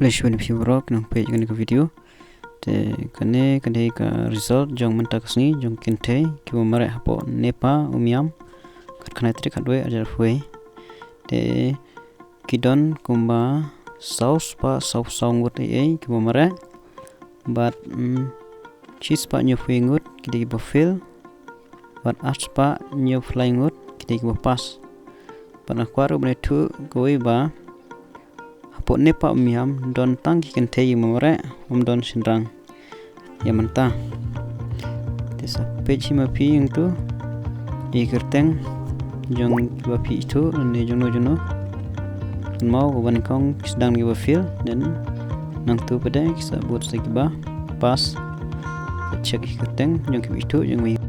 Flash when you rock nang page kan video te kane ka result jong mentak sni jong kente ki mare hapo nepa umiam kat kana tri kadwe ajar foi te kidon kumba saus pa saus ngut e ki mare bat cheese pa nyu foi ngut ki ba fil bat as pa nyu fly ngut ki ba pas pana kwaru bne tu goi ba hapo nepa umiam don tang ki kente mare don sinrang yamanta desa page ma pi yang tu ikerteng jong ba pi tu ne jono mau ban kong sedang gi ba fil dan nang tu pada kisa buat lagi ba pas cek ikerteng jong ki tu jong